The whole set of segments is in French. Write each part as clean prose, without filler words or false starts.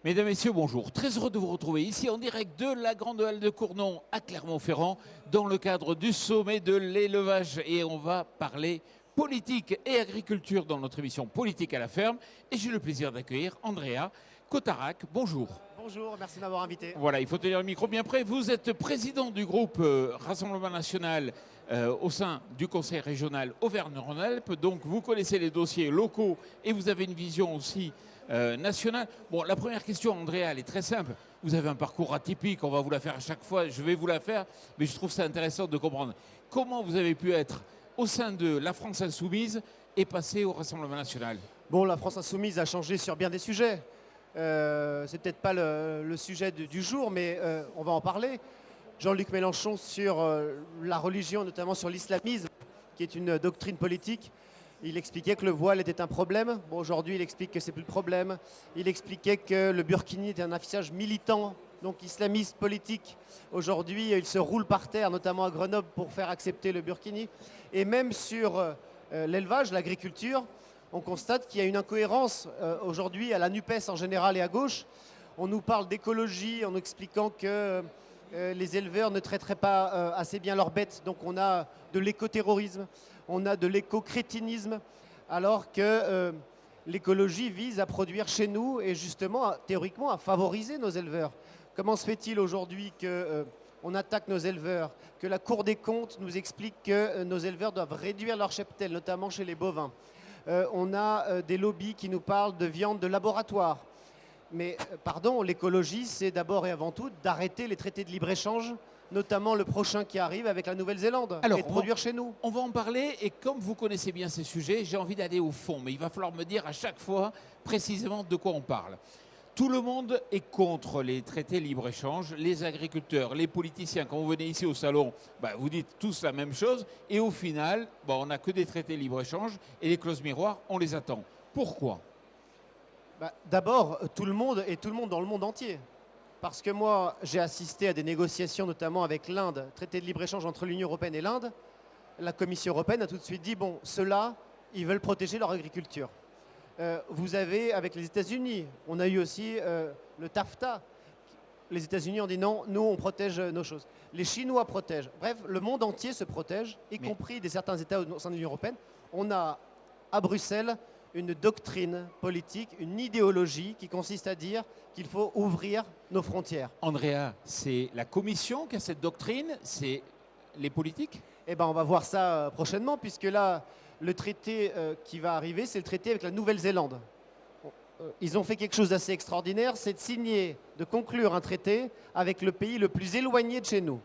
Mesdames, Messieurs, bonjour. Très heureux de vous retrouver ici en direct de la Grande Halle de Cournon à Clermont-Ferrand dans le cadre du sommet de l'élevage. Et on va parler politique et agriculture dans notre émission Politique à la ferme. Et j'ai le plaisir d'accueillir Andrea Cotarac. Bonjour. Bonjour, merci de m'avoir invité. Voilà, il faut tenir le micro bien près. Vous êtes président du groupe Rassemblement National au sein du Conseil régional Auvergne-Rhône-Alpes. Donc vous connaissez les dossiers locaux et vous avez une vision aussi nationale. Bon, la première question, Andrea, elle est très simple. Vous avez un parcours atypique, on va vous la faire à chaque fois, je vais vous la faire, mais je trouve ça intéressant de comprendre comment vous avez pu être au sein de la France Insoumise et passer au Rassemblement National. Bon, la France Insoumise a changé sur bien des sujets. C'est peut-être pas le sujet du jour, mais on va en parler. Jean-Luc Mélenchon sur la religion, notamment sur l'islamisme, qui est une doctrine politique. Il expliquait que le voile était un problème. Bon, aujourd'hui, il explique que c'est plus le problème. Il expliquait que le burkini était un affichage militant, donc islamiste politique. Aujourd'hui, il se roule par terre, notamment à Grenoble, pour faire accepter le burkini. Et même sur l'élevage, l'agriculture, on constate qu'il y a une incohérence aujourd'hui à la NUPES en général et à gauche. On nous parle d'écologie en expliquant que les éleveurs ne traiteraient pas assez bien leurs bêtes. Donc on a de l'écoterrorisme, on a de l'éco-crétinisme, alors que l'écologie vise à produire chez nous et justement, théoriquement, à favoriser nos éleveurs. Comment se fait-il aujourd'hui qu'on attaque nos éleveurs, que la Cour des comptes nous explique que nos éleveurs doivent réduire leur cheptel, notamment chez les bovins? On a des lobbies qui nous parlent de viande de laboratoire. Mais pardon, l'écologie, c'est d'abord et avant tout d'arrêter les traités de libre-échange, notamment le prochain qui arrive avec la Nouvelle-Zélande, et de produire chez nous. On va en parler, et comme vous connaissez bien ces sujets, j'ai envie d'aller au fond, mais il va falloir me dire à chaque fois précisément de quoi on parle. Tout le monde est contre les traités libre-échange, les agriculteurs, les politiciens. Quand vous venez ici au salon, vous dites tous la même chose. Et au final, on n'a que des traités libre-échange et les clauses miroirs, on les attend. Pourquoi ? D'abord, tout le monde et tout le monde dans le monde entier. Parce que moi, j'ai assisté à des négociations, notamment avec l'Inde, traité de libre-échange entre l'Union européenne et l'Inde. La Commission européenne a tout de suite dit, bon, ceux-là, ils veulent protéger leur agriculture. Vous avez, avec les États-Unis, on a eu aussi le TAFTA. Les États-Unis ont dit non, nous, on protège nos choses. Les Chinois protègent. Bref, le monde entier se protège, y compris certains États au sein de l'Union européenne. On a, à Bruxelles, une doctrine politique, une idéologie qui consiste à dire qu'il faut ouvrir nos frontières. Andrea, c'est la Commission qui a cette doctrine, c'est les politiques ? Eh bien, on va voir ça prochainement, puisque là, le traité qui va arriver, c'est le traité avec la Nouvelle-Zélande. Ils ont fait quelque chose d'assez extraordinaire, c'est de signer, de conclure un traité avec le pays le plus éloigné de chez nous,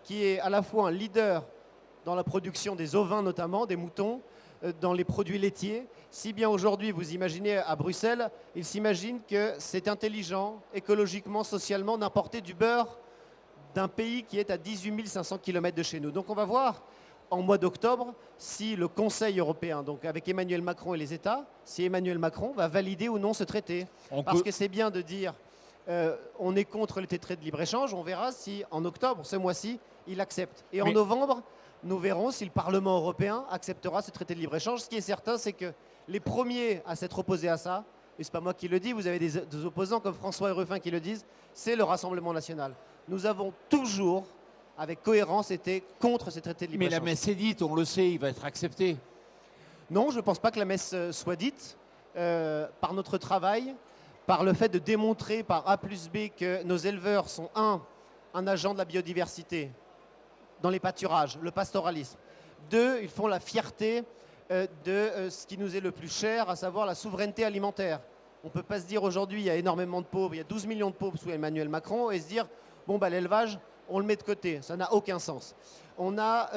qui est à la fois un leader dans la production des ovins notamment, des moutons, dans les produits laitiers. Si bien aujourd'hui, vous imaginez à Bruxelles, ils s'imaginent que c'est intelligent, écologiquement, socialement, d'importer du beurre d'un pays qui est à 18 500 km de chez nous. Donc on va voir en mois d'octobre si le Conseil européen, donc avec Emmanuel Macron et les États, si Emmanuel Macron va valider ou non ce traité. Parce que c'est bien de dire on est contre le traité de libre-échange, on verra si en octobre, ce mois-ci, il accepte. Et en novembre, nous verrons si le Parlement européen acceptera ce traité de libre-échange. Ce qui est certain, c'est que les premiers à s'être opposés à ça, et ce n'est pas moi qui le dis, vous avez des opposants comme François et Ruffin qui le disent, c'est le Rassemblement national. Nous avons toujours, avec cohérence, été contre ces traités de libre-échange. Mais la messe est dite, on le sait, il va être accepté. Non, je ne pense pas que la messe soit dite par notre travail, par le fait de démontrer par A plus B que nos éleveurs sont un agent de la biodiversité dans les pâturages, le pastoralisme. 2, ils font la fierté de ce qui nous est le plus cher, à savoir la souveraineté alimentaire. On ne peut pas se dire aujourd'hui, il y a énormément de pauvres, il y a 12 millions de pauvres sous Emmanuel Macron, et se dire, bon, l'élevage, on le met de côté. Ça n'a aucun sens. On a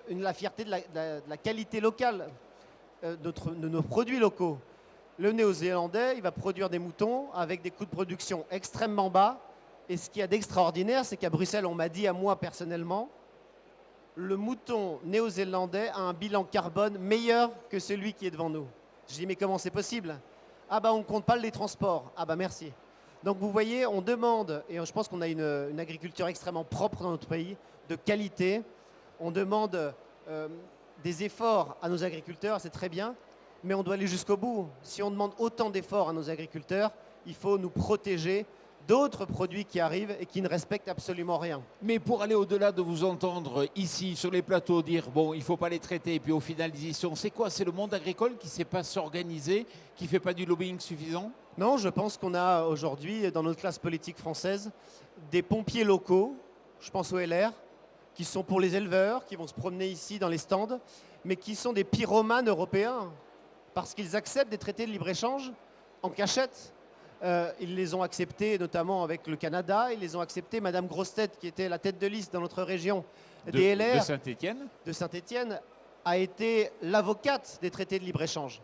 la fierté de la qualité locale de nos produits locaux. Le Néo-Zélandais, il va produire des moutons avec des coûts de production extrêmement bas. Et ce qu'il y a d'extraordinaire, c'est qu'à Bruxelles, on m'a dit à moi personnellement, le mouton néo-zélandais a un bilan carbone meilleur que celui qui est devant nous. Je dis, mais comment c'est possible? Ah on ne compte pas les transports. Ah merci. Donc vous voyez, on demande, et je pense qu'on a une agriculture extrêmement propre dans notre pays, de qualité. On demande des efforts à nos agriculteurs, c'est très bien, mais on doit aller jusqu'au bout. Si on demande autant d'efforts à nos agriculteurs, il faut nous protéger d'autres produits qui arrivent et qui ne respectent absolument rien. Mais pour aller au-delà de vous entendre ici sur les plateaux dire bon, il ne faut pas les traiter et puis au final ils y sont, c'est quoi? C'est le monde agricole qui ne sait pas s'organiser, qui ne fait pas du lobbying suffisant? Non, je pense qu'on a aujourd'hui dans notre classe politique française des pompiers locaux, je pense au LR, qui sont pour les éleveurs, qui vont se promener ici dans les stands, mais qui sont des pyromanes européens parce qu'ils acceptent des traités de libre-échange en cachette. Ils les ont acceptés notamment avec le Canada, ils les ont acceptés, Madame Grossetête, qui était la tête de liste dans notre région des LR, de Saint-Étienne, a été l'avocate des traités de libre-échange.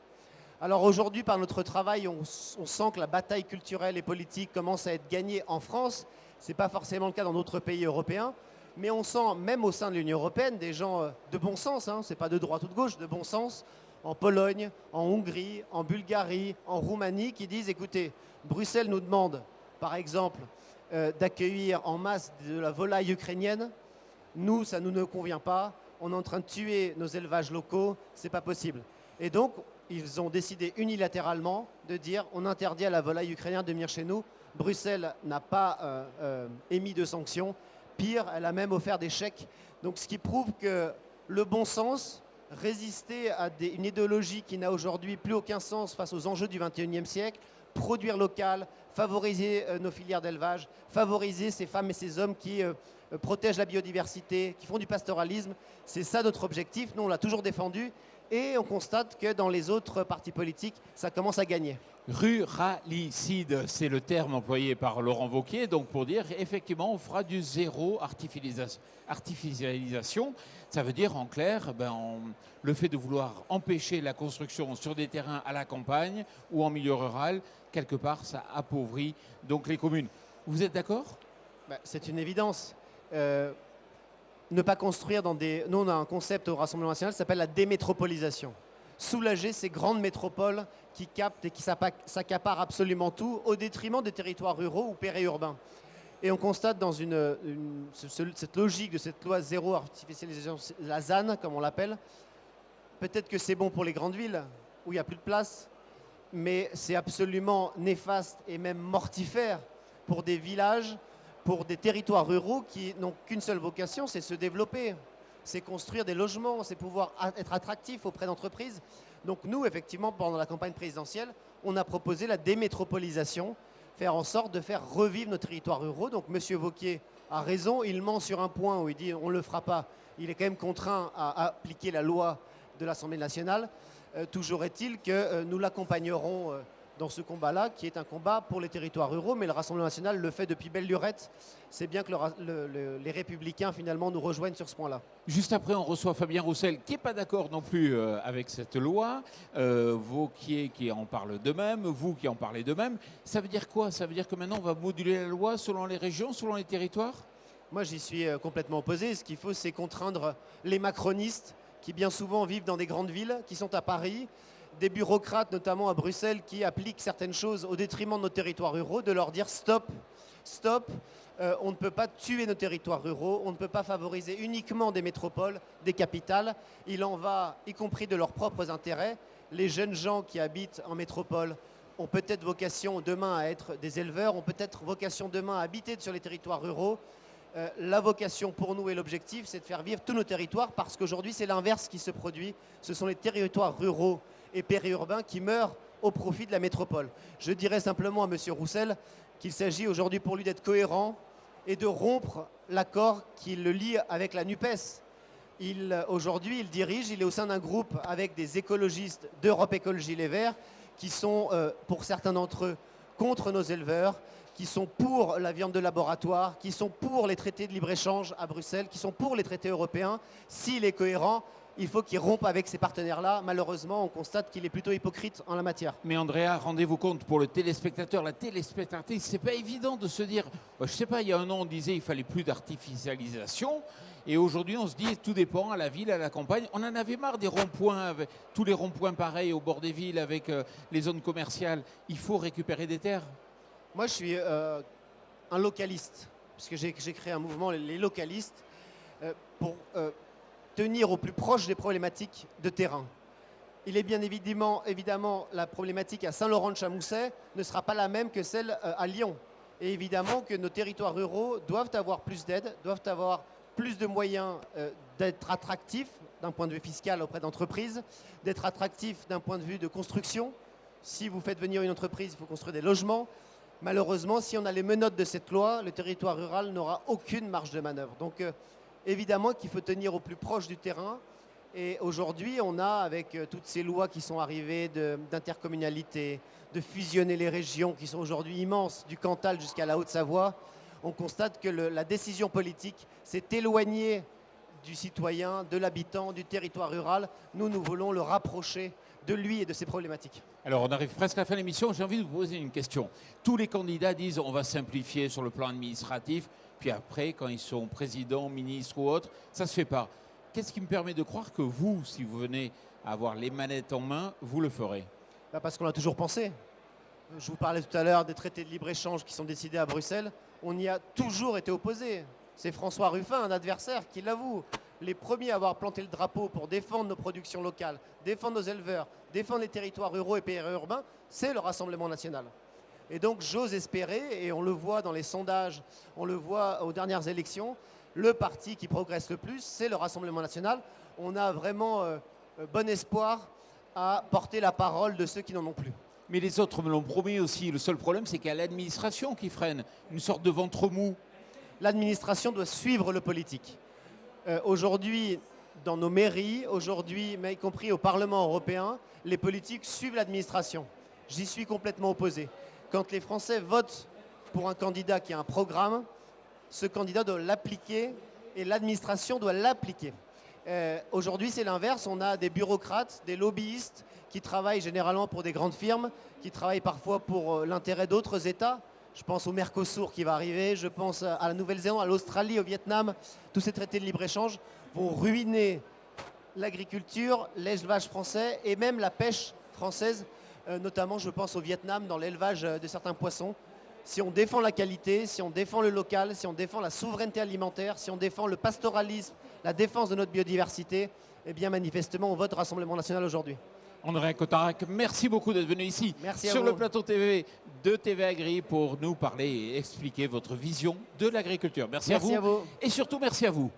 Alors aujourd'hui, par notre travail, on sent que la bataille culturelle et politique commence à être gagnée en France. Ce n'est pas forcément le cas dans d'autres pays européens, mais on sent même au sein de l'Union européenne des gens de bon sens, hein, ce n'est pas de droite ou de gauche, de bon sens, en Pologne, en Hongrie, en Bulgarie, en Roumanie, qui disent, écoutez, Bruxelles nous demande, par exemple, d'accueillir en masse de la volaille ukrainienne. Nous, ça ne nous convient pas. On est en train de tuer nos élevages locaux. Ce n'est pas possible. Et donc, ils ont décidé unilatéralement de dire on interdit à la volaille ukrainienne de venir chez nous. Bruxelles n'a pas émis de sanctions. Pire, elle a même offert des chèques. Donc, ce qui prouve que le bon sens, résister à une idéologie qui n'a aujourd'hui plus aucun sens face aux enjeux du XXIe siècle, produire local, favoriser nos filières d'élevage, favoriser ces femmes et ces hommes qui protègent la biodiversité, qui font du pastoralisme. C'est ça notre objectif. Nous, on l'a toujours défendu et on constate que dans les autres partis politiques, ça commence à gagner. Ruralicide, c'est le terme employé par Laurent Wauquiez, donc pour dire effectivement on fera du zéro artificialisation. Ça veut dire en clair le fait de vouloir empêcher la construction sur des terrains à la campagne ou en milieu rural, quelque part ça appauvrit donc les communes. Vous êtes d'accord? C'est une évidence. Ne pas construire dans des... Nous on a un concept au Rassemblement national qui s'appelle la démétropolisation. Soulager ces grandes métropoles qui captent et qui s'accaparent absolument tout au détriment des territoires ruraux ou périurbains. Et on constate dans cette logique de cette loi zéro artificialisation, la ZAN comme on l'appelle, peut-être que c'est bon pour les grandes villes où il n'y a plus de place, mais c'est absolument néfaste et même mortifère pour des villages, pour des territoires ruraux qui n'ont qu'une seule vocation, c'est se développer. C'est construire des logements, c'est pouvoir être attractif auprès d'entreprises. Donc nous, effectivement, pendant la campagne présidentielle, on a proposé la démétropolisation, faire en sorte de faire revivre nos territoires ruraux. Donc M. Wauquiez a raison, il ment sur un point où il dit on ne le fera pas. Il est quand même contraint à appliquer la loi de l'Assemblée nationale. Toujours est-il que nous l'accompagnerons dans ce combat-là, qui est un combat pour les territoires ruraux, mais le Rassemblement national le fait depuis belle lurette. C'est bien que les Républicains, finalement, nous rejoignent sur ce point-là. Juste après, on reçoit Fabien Roussel, qui n'est pas d'accord non plus avec cette loi. Wauquiez qui en parle de même, vous qui en parlez de même. Ça veut dire quoi? Ça veut dire que maintenant, on va moduler la loi selon les régions, selon les territoires? Moi, j'y suis complètement opposé. Ce qu'il faut, c'est contraindre les macronistes, qui bien souvent vivent dans des grandes villes, qui sont à Paris, des bureaucrates, notamment à Bruxelles, qui appliquent certaines choses au détriment de nos territoires ruraux, de leur dire stop, stop, on ne peut pas tuer nos territoires ruraux, on ne peut pas favoriser uniquement des métropoles, des capitales. Il en va, y compris de leurs propres intérêts. Les jeunes gens qui habitent en métropole ont peut-être vocation demain à être des éleveurs, ont peut-être vocation demain à habiter sur les territoires ruraux. La vocation pour nous et l'objectif, c'est de faire vivre tous nos territoires parce qu'aujourd'hui, c'est l'inverse qui se produit. Ce sont les territoires ruraux et périurbains qui meurent au profit de la métropole. Je dirais simplement à M. Roussel qu'il s'agit aujourd'hui pour lui d'être cohérent et de rompre l'accord qui le lie avec la NUPES. Aujourd'hui, il dirige, il est au sein d'un groupe avec des écologistes d'Europe Écologie Les Verts qui sont, pour certains d'entre eux, contre nos éleveurs, qui sont pour la viande de laboratoire, qui sont pour les traités de libre-échange à Bruxelles, qui sont pour les traités européens. S'il est cohérent, il faut qu'il rompe avec ces partenaires-là. Malheureusement, on constate qu'il est plutôt hypocrite en la matière. Mais Andrea, rendez-vous compte, pour le téléspectateur, la téléspectatrice, c'est pas évident de se dire, je sais pas, il y a un an, on disait il fallait plus d'artificialisation. Et aujourd'hui, on se dit, tout dépend, à la ville, à la campagne. On en avait marre des ronds-points, avec tous les ronds-points pareils au bord des villes, avec les zones commerciales. Il faut récupérer des terres. Moi, je suis un localiste, puisque j'ai créé un mouvement, les localistes, pour tenir au plus proche des problématiques de terrain. Il est bien évidemment, la problématique à Saint-Laurent-de-Chamousset ne sera pas la même que celle à Lyon. Et évidemment que nos territoires ruraux doivent avoir plus d'aide, doivent avoir plus de moyens d'être attractifs d'un point de vue fiscal auprès d'entreprises, d'être attractifs d'un point de vue de construction. Si vous faites venir une entreprise, il faut construire des logements. Malheureusement, si on a les menottes de cette loi, le territoire rural n'aura aucune marge de manœuvre. Donc évidemment qu'il faut tenir au plus proche du terrain. Et aujourd'hui, on a, avec toutes ces lois qui sont arrivées d'intercommunalité, de fusionner les régions qui sont aujourd'hui immenses, du Cantal jusqu'à la Haute-Savoie, on constate que la décision politique s'est éloignée du citoyen, de l'habitant, du territoire rural. Nous voulons le rapprocher de lui et de ses problématiques. Alors, on arrive presque à la fin de l'émission. J'ai envie de vous poser une question. Tous les candidats disent on va simplifier sur le plan administratif, puis après, quand ils sont présidents, ministres ou autres, ça ne se fait pas. Qu'est-ce qui me permet de croire que vous, si vous venez à avoir les manettes en main, vous le ferez? Parce qu'on l'a toujours pensé. Je vous parlais tout à l'heure des traités de libre-échange qui sont décidés à Bruxelles. On y a toujours été opposé. C'est François Ruffin, un adversaire, qui l'avoue. Les premiers à avoir planté le drapeau pour défendre nos productions locales, défendre nos éleveurs, défendre les territoires ruraux et périurbains, c'est le Rassemblement national. Et donc j'ose espérer, et on le voit dans les sondages, on le voit aux dernières élections, le parti qui progresse le plus, c'est le Rassemblement national. On a vraiment bon espoir à porter la parole de ceux qui n'en ont plus. Mais les autres me l'ont promis aussi. Le seul problème, c'est qu'il y a l'administration qui freine, une sorte de ventre mou. L'administration doit suivre le politique. Aujourd'hui, dans nos mairies, aujourd'hui, mais y compris au Parlement européen, les politiques suivent l'administration. J'y suis complètement opposé. Quand les Français votent pour un candidat qui a un programme, ce candidat doit l'appliquer et l'administration doit l'appliquer. Aujourd'hui, c'est l'inverse. On a des bureaucrates, des lobbyistes qui travaillent généralement pour des grandes firmes, qui travaillent parfois pour l'intérêt d'autres États. Je pense au Mercosur qui va arriver, je pense à la Nouvelle-Zélande, à l'Australie, au Vietnam. Tous ces traités de libre-échange vont ruiner l'agriculture, l'élevage français et même la pêche française. Notamment, je pense au Vietnam, dans l'élevage de certains poissons. Si on défend la qualité, si on défend le local, si on défend la souveraineté alimentaire, si on défend le pastoralisme, la défense de notre biodiversité, eh bien manifestement on vote Rassemblement national aujourd'hui. André Cotarac, merci beaucoup d'être venu ici sur le plateau TV de TV Agri pour nous parler et expliquer votre vision de l'agriculture. Merci à vous. Et surtout merci à vous.